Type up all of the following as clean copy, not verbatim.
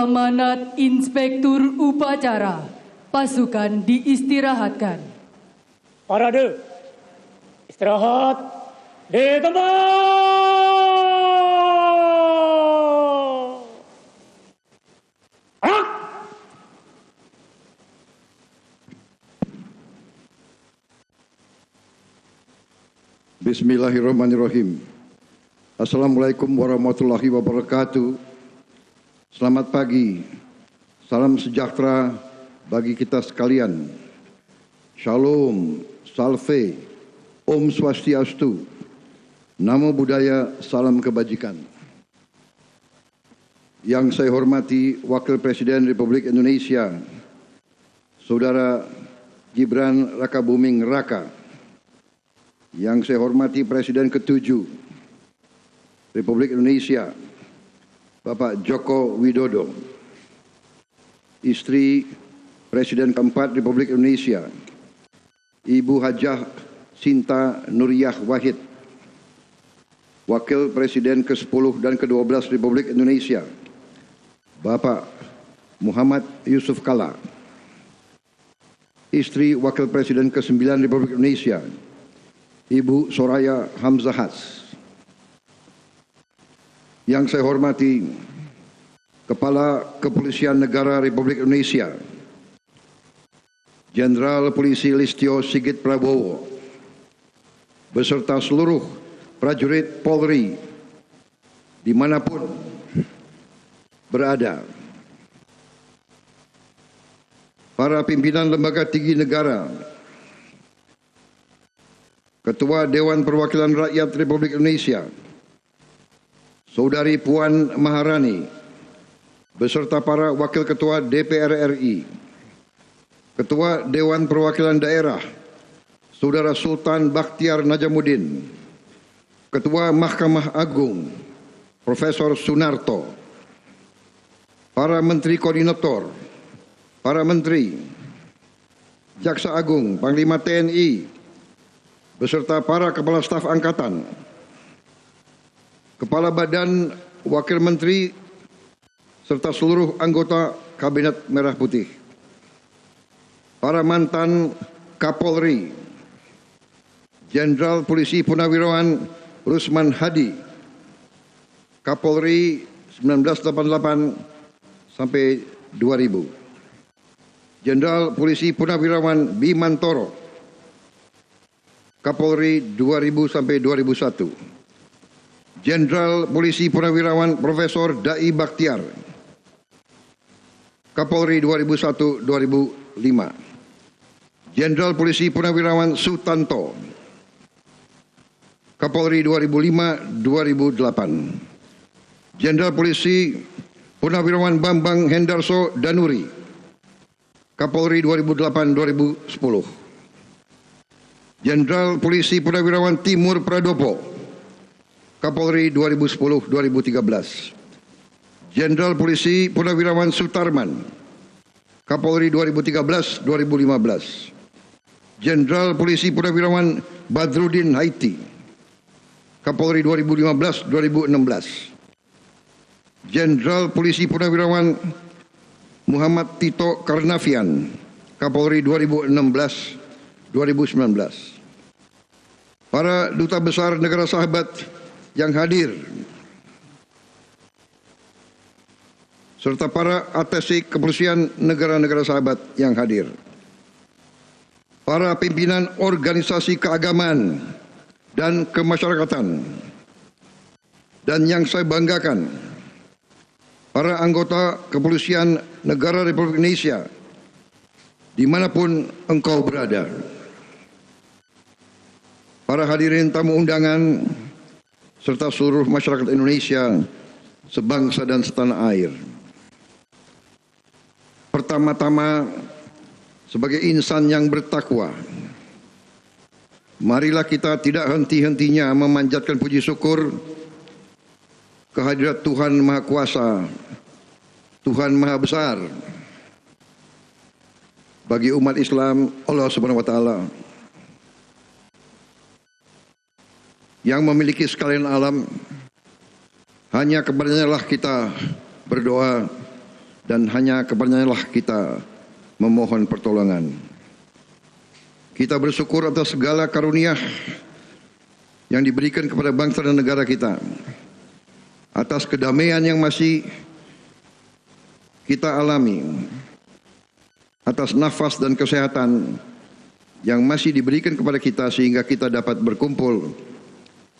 Amanat Inspektur Upacara. Pasukan diistirahatkan. Parade. Istirahat di tempat. Arak. Bismillahirrahmanirrahim. Assalamualaikum warahmatullahi wabarakatuh. Selamat pagi. Salam sejahtera bagi kita sekalian. Shalom, salve, Om Swastiastu. Namo Buddhaya, salam kebajikan. Yang saya hormati Wakil Presiden Republik Indonesia, Saudara Gibran Rakabuming Raka. Yang saya hormati Presiden ke-7 Republik Indonesia, Bapak Joko Widodo. Istri Presiden ke-4 Republik Indonesia, Ibu Hajah Sinta Nuriyah Wahid. Wakil Presiden ke-10 dan ke-12 Republik Indonesia, Bapak Muhammad Yusuf Kalla. Istri Wakil Presiden ke-9 Republik Indonesia, Ibu Soraya Hamzahas. Yang saya hormati Kepala Kepolisian Negara Republik Indonesia, Jenderal Polisi Listio Sigit Prabowo, beserta seluruh prajurit Polri dimanapun berada. Para pimpinan lembaga tinggi negara, Ketua Dewan Perwakilan Rakyat Republik Indonesia, Saudari Puan Maharani, beserta para Wakil Ketua DPR RI, Ketua Dewan Perwakilan Daerah, Saudara Sultan Bakhtiar Najamuddin, Ketua Mahkamah Agung, Profesor Sunarto, para Menteri Koordinator, para Menteri, Jaksa Agung, Panglima TNI, beserta para Kepala Staf Angkatan, Kepala Badan, Wakil Menteri, serta seluruh anggota Kabinet Merah Putih. Para mantan Kapolri, Jenderal Polisi Purnawirawan Rusman Hadi, Kapolri 1988 sampai 2000. Jenderal Polisi Purnawirawan Bimantoro, Kapolri 2000 sampai 2001. Jenderal Polisi Purnawirawan Profesor Dai Bakhtiar, Kapolri 2001-2005. Jenderal Polisi Purnawirawan Sutanto, Kapolri 2005-2008. Jenderal Polisi Purnawirawan Bambang Hendarso Danuri, Kapolri 2008-2010. Jenderal Polisi Purnawirawan Timur Pradopo, Kapolri 2010-2013. Jenderal Polisi Purnawirawan Sutarman, Kapolri 2013-2015. Jenderal Polisi Purnawirawan Badrudin Haiti, Kapolri 2015-2016. Jenderal Polisi Purnawirawan Muhammad Tito Karnavian, Kapolri 2016-2019. Para duta besar negara sahabat yang hadir, serta para atase kepolisian negara-negara sahabat yang hadir, para pimpinan organisasi keagamaan dan kemasyarakatan, dan yang saya banggakan, para anggota kepolisian negara Republik Indonesia, dimanapun engkau berada. Para hadirin tamu undangan, serta seluruh masyarakat Indonesia sebangsa dan setanah air. Pertama-tama, sebagai insan yang bertakwa, marilah kita tidak henti-hentinya memanjatkan puji syukur kehadirat Tuhan Maha Kuasa, Tuhan Maha Besar, bagi umat Islam, Allah Subhanahu wa Ta'ala, yang memiliki sekalian alam. Hanya kepadanya lah kita berdoa, dan hanya kepadanya-Lah kita memohon pertolongan. Kita bersyukur atas segala karunia yang diberikan kepada bangsa dan negara kita, atas kedamaian yang masih kita alami, atas nafas dan kesehatan yang masih diberikan kepada kita sehingga kita dapat berkumpul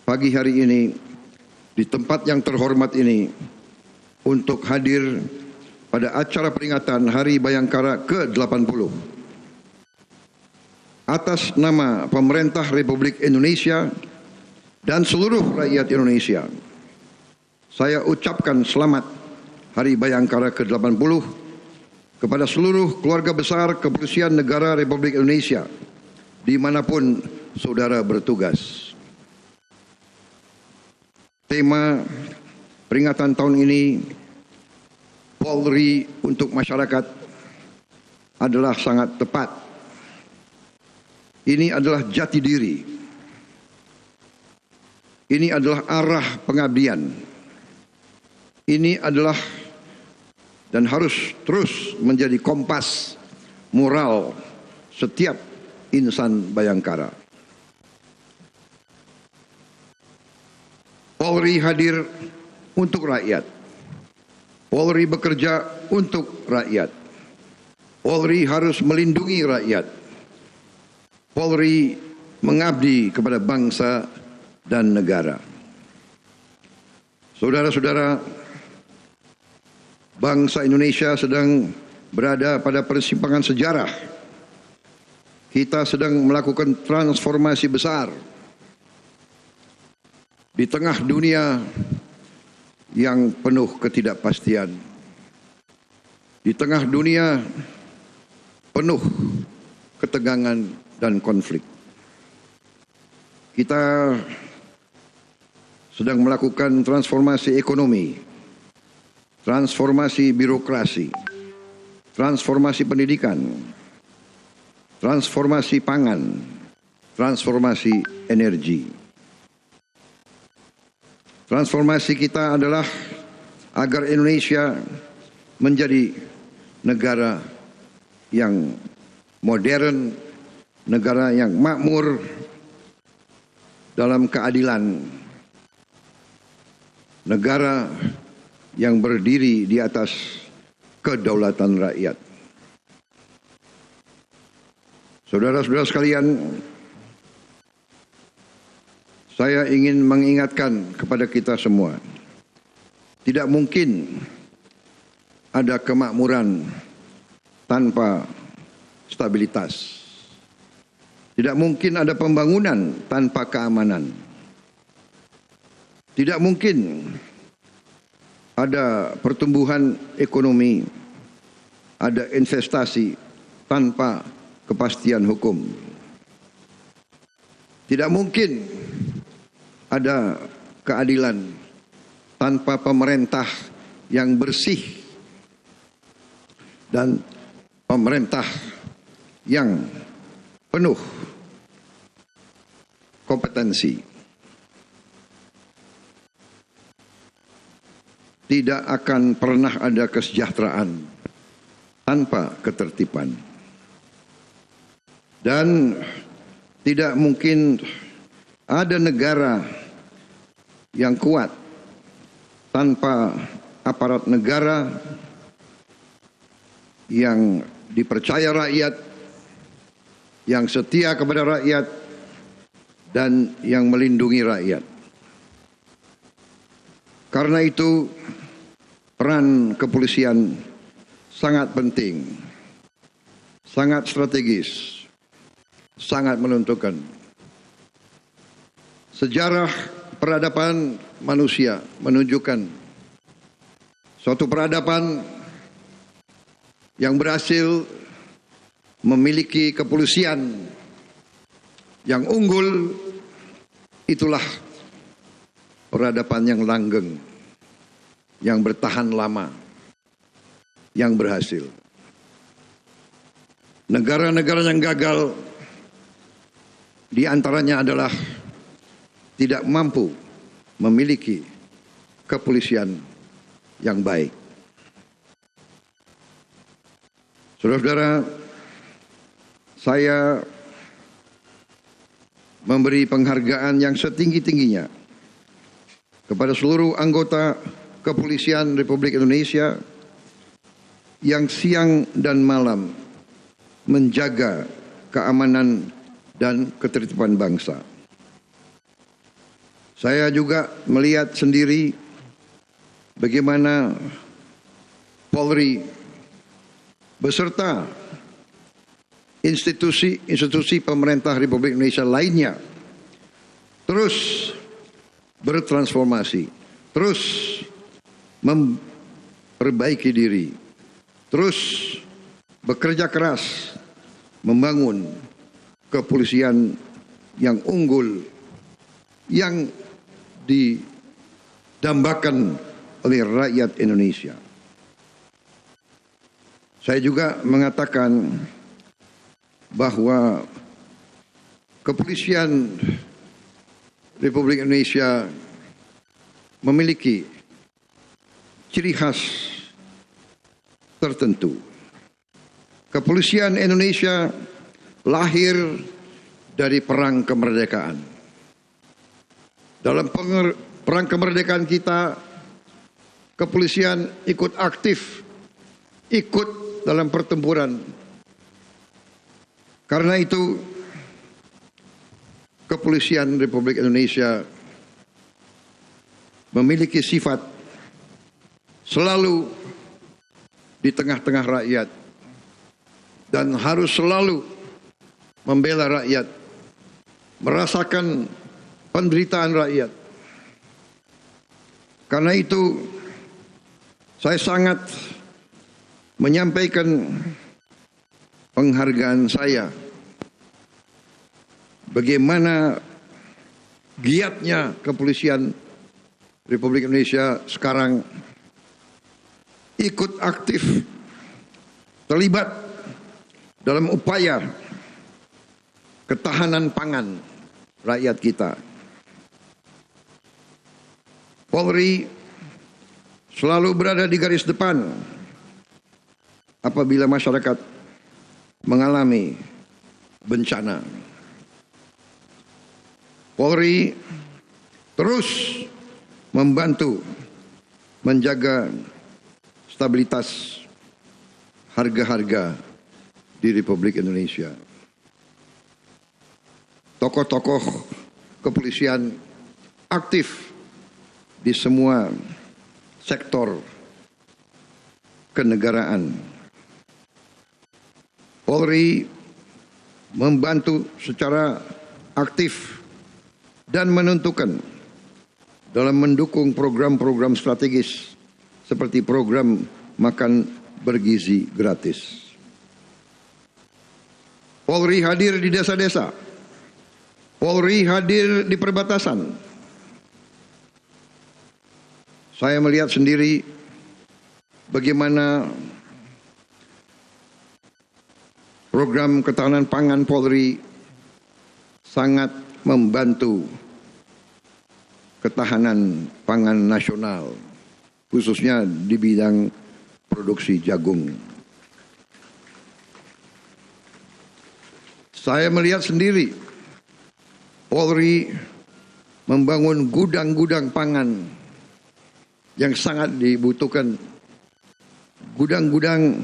pagi hari ini di tempat yang terhormat ini untuk hadir pada acara peringatan Hari Bayangkara ke-80. Atas nama pemerintah Republik Indonesia dan seluruh rakyat Indonesia, saya ucapkan selamat Hari Bayangkara ke-80 kepada seluruh keluarga besar Kepolisian Negara Republik Indonesia dimanapun saudara bertugas. Tema peringatan tahun ini, Polri untuk masyarakat, adalah sangat tepat. Ini adalah jati diri. Ini adalah arah pengabdian. Ini adalah dan harus terus menjadi kompas moral setiap insan Bayangkara. Polri hadir untuk rakyat. Polri bekerja untuk rakyat. Polri harus melindungi rakyat. Polri mengabdi kepada bangsa dan negara. Saudara-saudara, bangsa Indonesia sedang berada pada persimpangan sejarah. Kita sedang melakukan transformasi besar di tengah dunia yang penuh ketidakpastian, di tengah dunia penuh ketegangan dan konflik. Kita sedang melakukan transformasi ekonomi, transformasi birokrasi, transformasi pendidikan, transformasi pangan, transformasi energi. Transformasi kita adalah agar Indonesia menjadi negara yang modern, negara yang makmur dalam keadilan, negara yang berdiri di atas kedaulatan rakyat. Saudara-saudara sekalian, saya ingin mengingatkan kepada kita semua, tidak mungkin ada kemakmuran tanpa stabilitas. Tidak mungkin ada pembangunan tanpa keamanan. Tidak mungkin ada pertumbuhan ekonomi, ada investasi tanpa kepastian hukum. Tidak mungkin ada keadilan tanpa pemerintah yang bersih dan pemerintah yang penuh kompetensi. Tidak akan pernah ada kesejahteraan tanpa ketertiban. Dan tidak mungkin ada negara yang kuat tanpa aparat negara yang dipercaya rakyat, yang setia kepada rakyat, dan yang melindungi rakyat. Karena itu, peran kepolisian sangat penting, sangat strategis, sangat menentukan. Sejarah peradaban manusia menunjukkan suatu peradaban yang berhasil memiliki kepolisian yang unggul, itulah peradaban yang langgeng, yang bertahan lama, yang berhasil. Negara-negara yang gagal di antaranya adalah tidak mampu memiliki kepolisian yang baik. Saudara-saudara, saya memberi penghargaan yang setinggi-tingginya kepada seluruh anggota Kepolisian Republik Indonesia yang siang dan malam menjaga keamanan dan ketertiban bangsa. Saya juga melihat sendiri bagaimana Polri beserta institusi pemerintah Republik Indonesia lainnya terus bertransformasi, terus memperbaiki diri, terus bekerja keras membangun kepolisian yang unggul, yang didambakan oleh rakyat Indonesia. Saya juga mengatakan bahwa kepolisian Republik Indonesia memiliki ciri khas tertentu. Kepolisian Indonesia lahir dari perang kemerdekaan. Dalam perang kemerdekaan kita, kepolisian ikut aktif, ikut dalam pertempuran. Karena itu, kepolisian Republik Indonesia memiliki sifat selalu di tengah-tengah rakyat dan harus selalu membela rakyat, merasakan penderitaan rakyat. Karena itu, saya sangat menyampaikan penghargaan saya bagaimana giatnya kepolisian Republik Indonesia sekarang ikut aktif terlibat dalam upaya ketahanan pangan rakyat kita. Polri selalu berada di garis depan apabila masyarakat mengalami bencana. Polri terus membantu menjaga stabilitas harga-harga di Republik Indonesia. Tokoh-tokoh kepolisian aktif di semua sektor kenegaraan. Polri membantu secara aktif dan menentukan dalam mendukung program-program strategis seperti program makan bergizi gratis. Polri hadir di desa-desa. Polri hadir di perbatasan. Saya melihat sendiri bagaimana program ketahanan pangan Polri sangat membantu ketahanan pangan nasional, khususnya di bidang produksi jagung. Saya melihat sendiri Polri membangun gudang-gudang pangan yang sangat dibutuhkan, gudang-gudang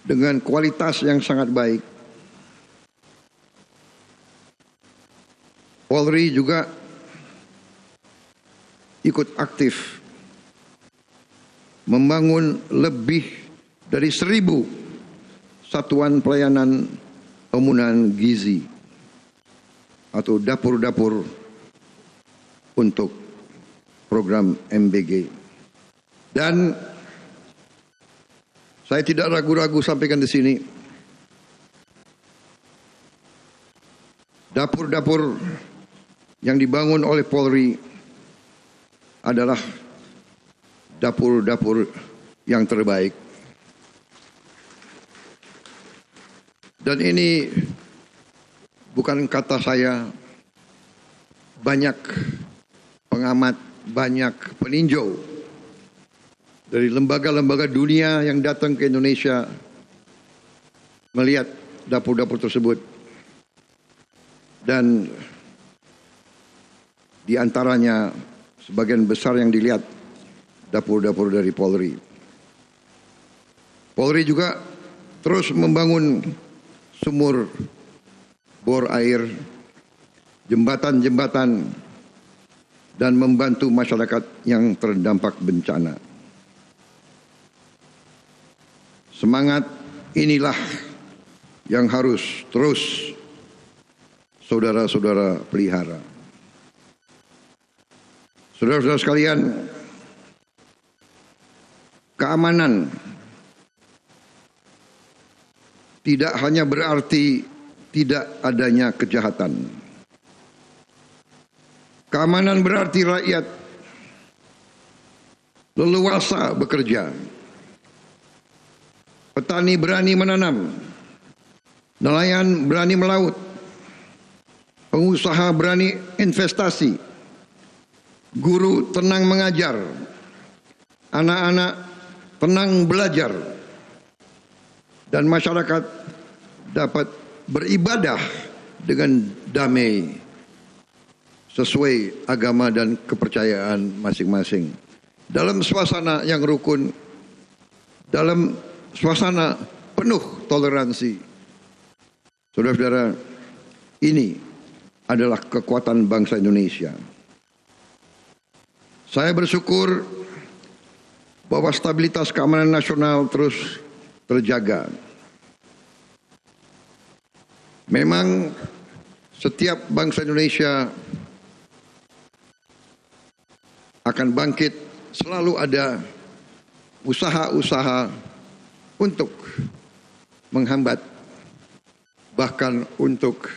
dengan kualitas yang sangat baik. Polri juga ikut aktif membangun lebih dari 1.000 satuan pelayanan pemenuhan gizi atau dapur-dapur untuk program MBG. Dan saya tidak ragu-ragu sampaikan di sini, dapur-dapur yang dibangun oleh Polri adalah dapur-dapur yang terbaik. Dan ini bukan kata saya, banyak pengamat, banyak peninjau dari lembaga-lembaga dunia yang datang ke Indonesia melihat dapur-dapur tersebut. Dan di antaranya sebagian besar yang dilihat dapur-dapur dari Polri. Polri juga terus membangun sumur bor air, jembatan-jembatan, dan membantu masyarakat yang terdampak bencana. Semangat inilah yang harus terus saudara-saudara pelihara. Saudara-saudara sekalian, keamanan tidak hanya berarti tidak adanya kejahatan. Keamanan berarti rakyat leluasa bekerja. Petani berani menanam, nelayan berani melaut, pengusaha berani investasi, guru tenang mengajar, anak-anak tenang belajar, dan masyarakat dapat beribadah dengan damai sesuai agama dan kepercayaan masing-masing. Dalam suasana yang rukun, dalam suasana penuh toleransi. Saudara-saudara, ini adalah kekuatan bangsa Indonesia. Saya bersyukur bahwa stabilitas keamanan nasional terus terjaga. Memang setiap bangsa Indonesia akan bangkit, selalu ada usaha-usaha untuk menghambat, bahkan untuk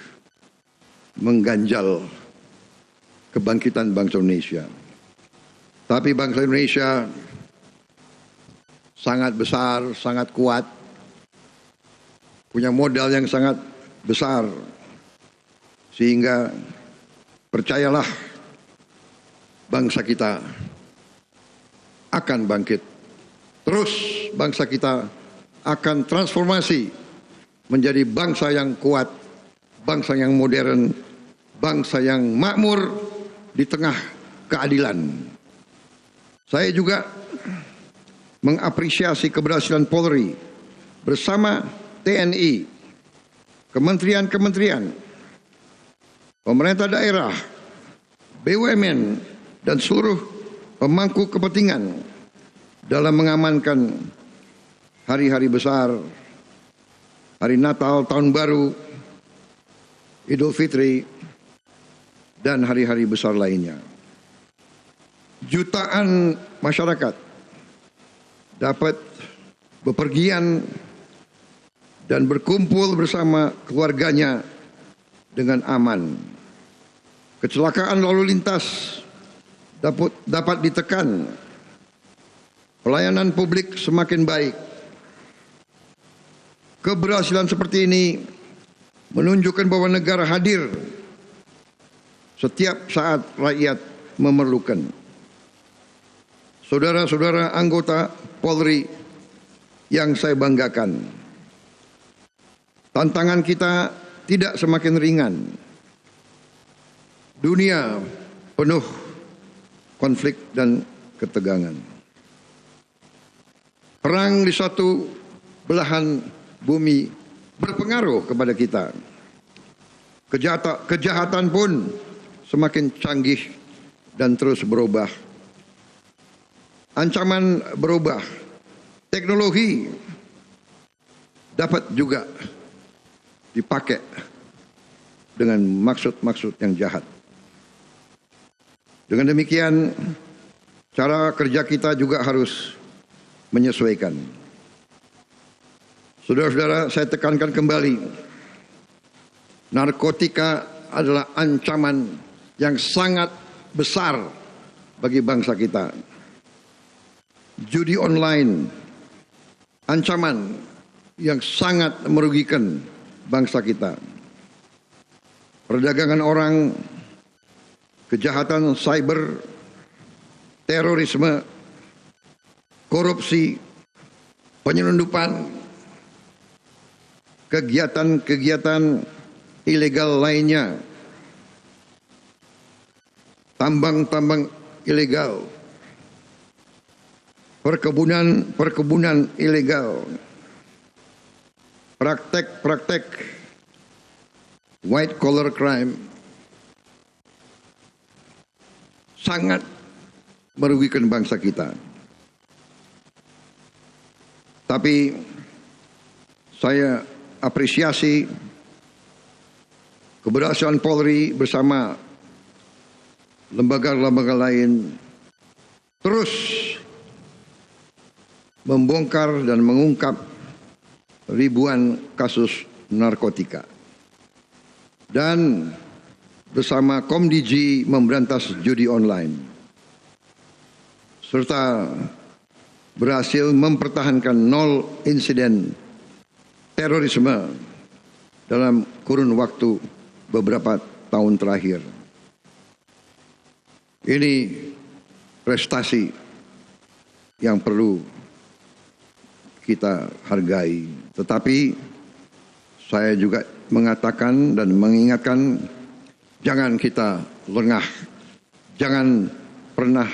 mengganjal kebangkitan bangsa Indonesia. Tapi bangsa Indonesia sangat besar, sangat kuat, punya modal yang sangat besar, sehingga percayalah bangsa kita akan bangkit. Terus bangsa kita akan transformasi menjadi bangsa yang kuat, bangsa yang modern, bangsa yang makmur di tengah keadilan. Saya juga mengapresiasi keberhasilan Polri bersama TNI, kementerian-kementerian, pemerintah daerah, BUMN, dan seluruh pemangku kepentingan dalam mengamankan hari-hari besar, hari Natal, Tahun Baru, Idul Fitri, dan hari-hari besar lainnya. Jutaan masyarakat dapat bepergian dan berkumpul bersama keluarganya dengan aman. Kecelakaan lalu lintas dapat ditekan. Pelayanan publik semakin baik. Keberhasilan seperti ini menunjukkan bahwa negara hadir setiap saat rakyat memerlukan. Saudara-saudara anggota Polri yang saya banggakan, tantangan kita tidak semakin ringan. Dunia penuh konflik dan ketegangan. Perang di satu belahan bumi berpengaruh kepada kita. Kejahatan pun semakin canggih dan terus berubah. Ancaman berubah. Teknologi dapat juga dipakai dengan maksud-maksud yang jahat. Dengan demikian, cara kerja kita juga harus menyesuaikan. Saudara-saudara, saya tekankan kembali, narkotika adalah ancaman yang sangat besar bagi bangsa kita. Judi online, ancaman yang sangat merugikan bangsa kita. Perdagangan orang, kejahatan cyber, terorisme, korupsi, penyelundupan, kegiatan-kegiatan ilegal lainnya, tambang-tambang ilegal, perkebunan ilegal, praktek-praktek white collar crime sangat merugikan bangsa kita. Tapi saya apresiasi keberhasilan Polri bersama lembaga-lembaga lain terus membongkar dan mengungkap ribuan kasus narkotika. Dan bersama Komdiji memberantas judi online. Serta berhasil mempertahankan 0 insiden terorisme dalam kurun waktu beberapa tahun terakhir. Ini prestasi yang perlu kita hargai. Tetapi saya juga mengatakan dan mengingatkan, jangan kita lengah, jangan pernah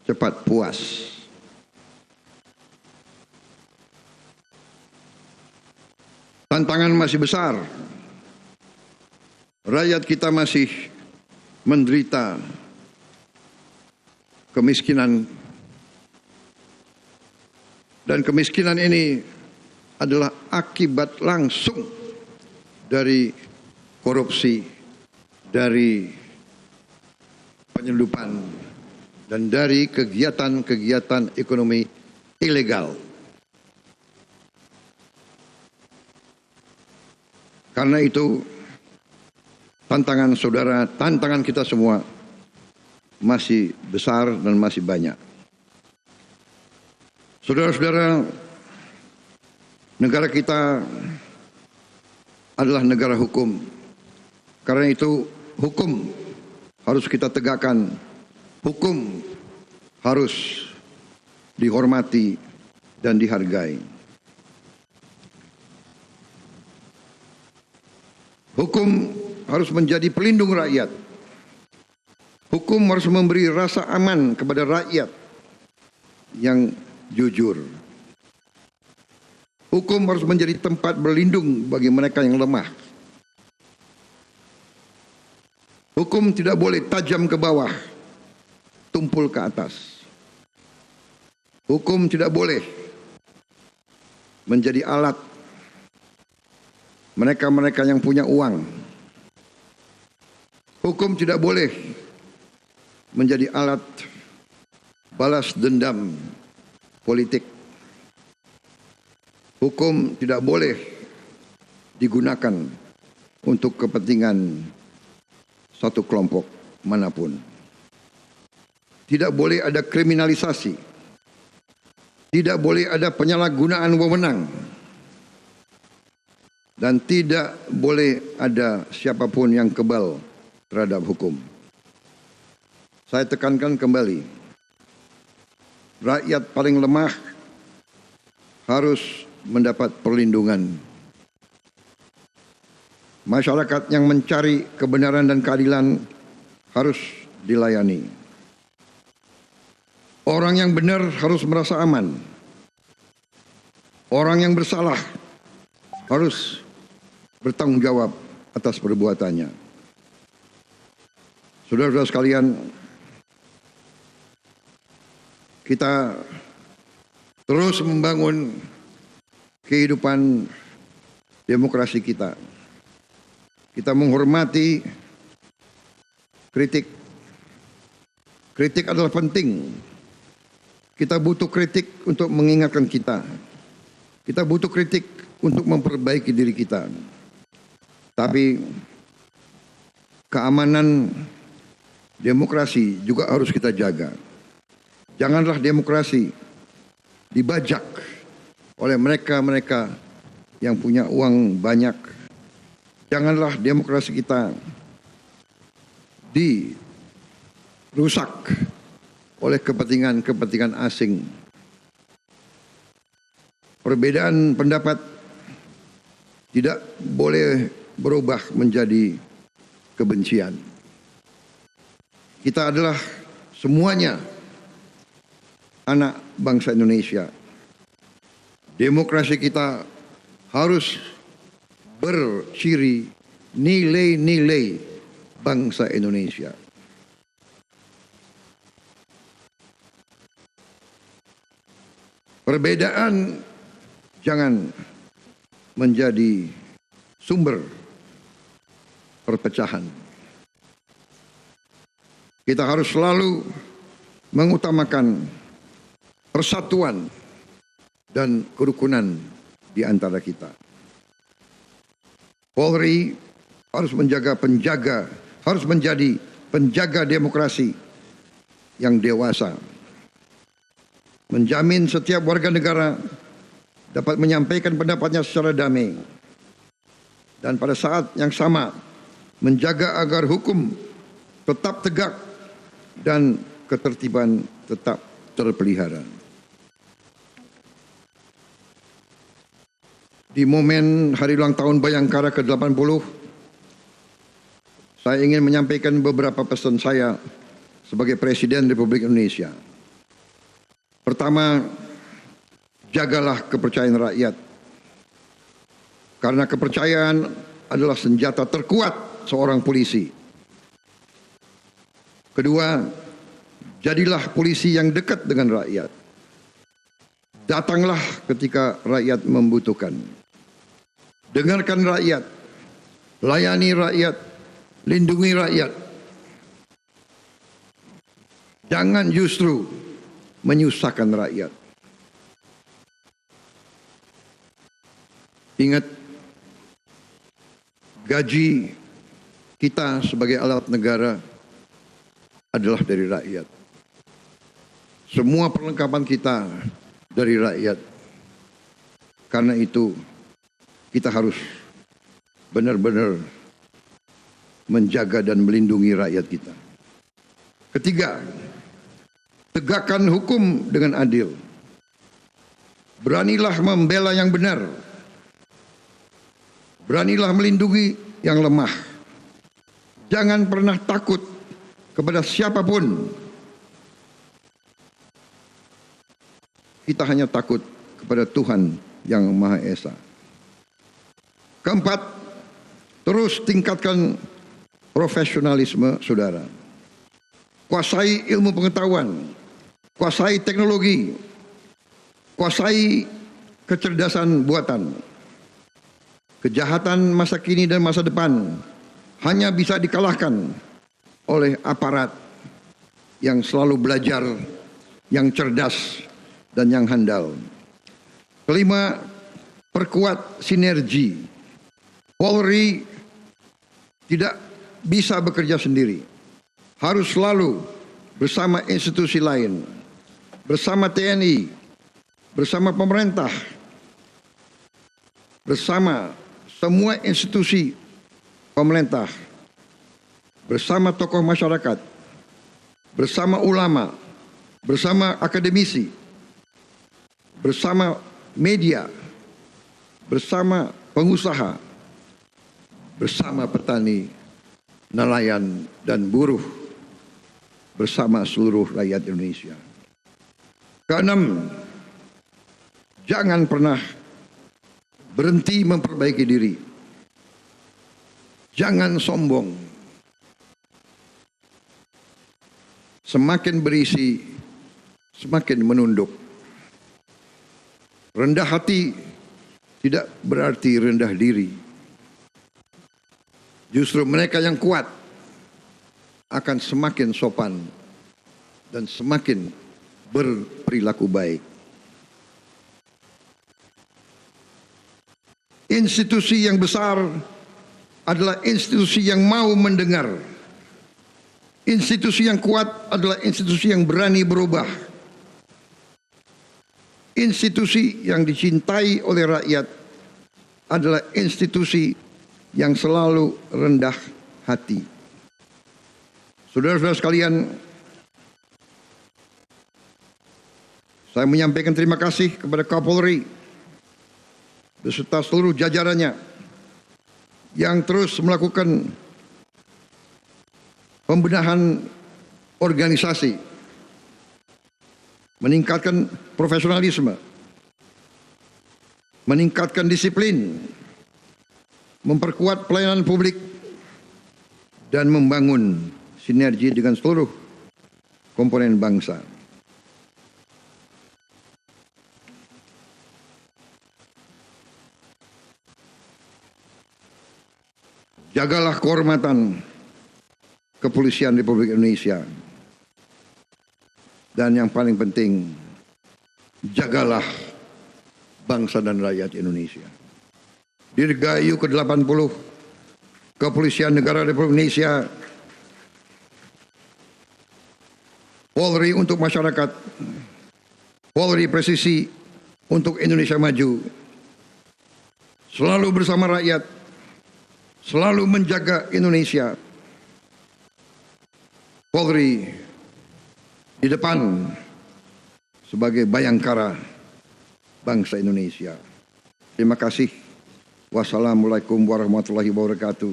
cepat puas. Tantangan masih besar. Rakyat kita masih menderita kemiskinan. Dan kemiskinan ini adalah akibat langsung dari korupsi, dari penyelundupan, dan dari kegiatan-kegiatan ekonomi ilegal. Karena itu, tantangan saudara, tantangan kita semua masih besar dan masih banyak. Saudara-saudara, negara kita adalah negara hukum. Karena itu, hukum harus kita tegakkan. Hukum harus dihormati dan dihargai. Hukum harus menjadi pelindung rakyat. Hukum harus memberi rasa aman kepada rakyat yang jujur. Hukum harus menjadi tempat berlindung bagi mereka yang lemah. Hukum tidak boleh tajam ke bawah, tumpul ke atas. Hukum tidak boleh menjadi alat mereka-mereka yang punya uang. Hukum tidak boleh menjadi alat balas dendam politik. Hukum tidak boleh digunakan untuk kepentingan satu kelompok manapun. Tidak boleh ada kriminalisasi. Tidak boleh ada penyalahgunaan wewenang. Dan tidak boleh ada siapapun yang kebal terhadap hukum. Saya tekankan kembali, rakyat paling lemah harus mendapat perlindungan. Masyarakat yang mencari kebenaran dan keadilan harus dilayani. Orang yang benar harus merasa aman. Orang yang bersalah harus bertanggung jawab atas perbuatannya. Saudara-saudara sekalian, kita terus membangun kehidupan demokrasi kita. Kita menghormati kritik. Kritik adalah penting. Kita butuh kritik untuk mengingatkan kita. Kita butuh kritik untuk memperbaiki diri kita. Tapi keamanan demokrasi juga harus kita jaga. Janganlah demokrasi dibajak oleh mereka-mereka yang punya uang banyak. Janganlah demokrasi kita dirusak oleh kepentingan-kepentingan asing perbedaan pendapat tidak boleh berubah menjadi kebencian. Kita adalah semuanya anak bangsa Indonesia. Demokrasi kita harus berciri nilai-nilai bangsa Indonesia. Perbedaan jangan menjadi sumber perpecahan. Kita harus selalu mengutamakan persatuan dan kerukunan di antara kita. Polri harus menjadi penjaga demokrasi yang dewasa. Menjamin setiap warga negara dapat menyampaikan pendapatnya secara damai. Dan pada saat yang sama menjaga agar hukum tetap tegak dan ketertiban tetap terpelihara. Di momen hari ulang tahun Bayangkara ke-80, saya ingin menyampaikan beberapa pesan saya sebagai Presiden Republik Indonesia. Pertama, jagalah kepercayaan rakyat. Karena kepercayaan adalah senjata terkuat seorang polisi. Kedua, jadilah polisi yang dekat dengan rakyat. Datanglah ketika rakyat membutuhkan. Dengarkan rakyat, layani rakyat, lindungi rakyat. Jangan justru menyusahkan rakyat. Ingat, gaji kita sebagai alat negara adalah dari rakyat. Semua perlengkapan kita dari rakyat. Karena itu, kita harus benar-benar menjaga dan melindungi rakyat kita. Ketiga, tegakkan hukum dengan adil. Beranilah membela yang benar. Beranilah melindungi yang lemah. Jangan pernah takut kepada siapapun. Kita hanya takut kepada Tuhan yang Maha Esa. Keempat, terus tingkatkan profesionalisme saudara. Kuasai ilmu pengetahuan, kuasai teknologi, kuasai kecerdasan buatan. Kejahatan masa kini dan masa depan hanya bisa dikalahkan oleh aparat yang selalu belajar, yang cerdas, dan yang handal. Kelima, perkuat sinergi. Polri tidak bisa bekerja sendiri. Harus selalu bersama institusi lain, bersama TNI, bersama pemerintah, bersama semua institusi pemerintah, bersama tokoh masyarakat, bersama ulama, bersama akademisi, bersama media, bersama pengusaha, bersama petani, nelayan, dan buruh, bersama seluruh rakyat Indonesia. Keenam, jangan pernah berhenti memperbaiki diri. Jangan sombong. Semakin berisi, semakin menunduk. Rendah hati tidak berarti rendah diri. Justru mereka yang kuat akan semakin sopan dan semakin berperilaku baik. Institusi yang besar adalah institusi yang mau mendengar. Institusi yang kuat adalah institusi yang berani berubah. Institusi yang dicintai oleh rakyat adalah institusi yang selalu rendah hati. Saudara-saudara sekalian, saya menyampaikan terima kasih kepada Kapolri beserta seluruh jajarannya yang terus melakukan pembenahan organisasi, meningkatkan profesionalisme, meningkatkan disiplin, memperkuat pelayanan publik, dan membangun sinergi dengan seluruh komponen bangsa. Jagalah kehormatan Kepolisian Republik Indonesia. Dan yang paling penting, jagalah bangsa dan rakyat Indonesia. Dirgahayu ke-80 Kepolisian Negara Republik Indonesia, Polri untuk masyarakat, Polri presisi untuk Indonesia maju, selalu bersama rakyat, selalu menjaga Indonesia. Polri di depan sebagai bayangkara bangsa Indonesia. Terima kasih. Wassalamualaikum warahmatullahi wabarakatuh.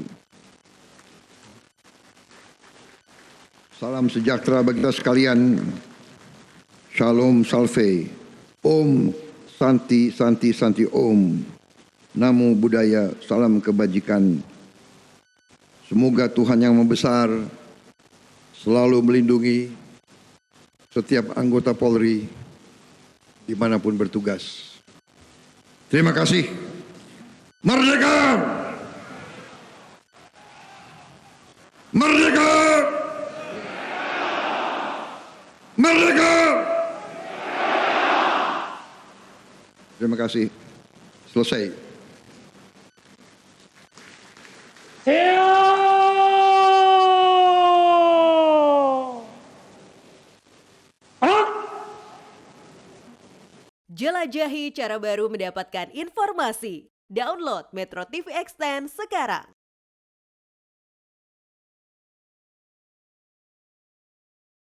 Salam sejahtera bagi kita sekalian. Shalom Salve. Om Santi Santi Santi Om. Namo Buddhaya. Salam kebajikan. Semoga Tuhan Yang Maha Besar selalu melindungi setiap anggota Polri dimanapun bertugas. Terima kasih. Merdeka! Merdeka! Merdeka! Terima kasih. Selesai. Jelajahi cara baru mendapatkan informasi. Download Metro TV Extend sekarang.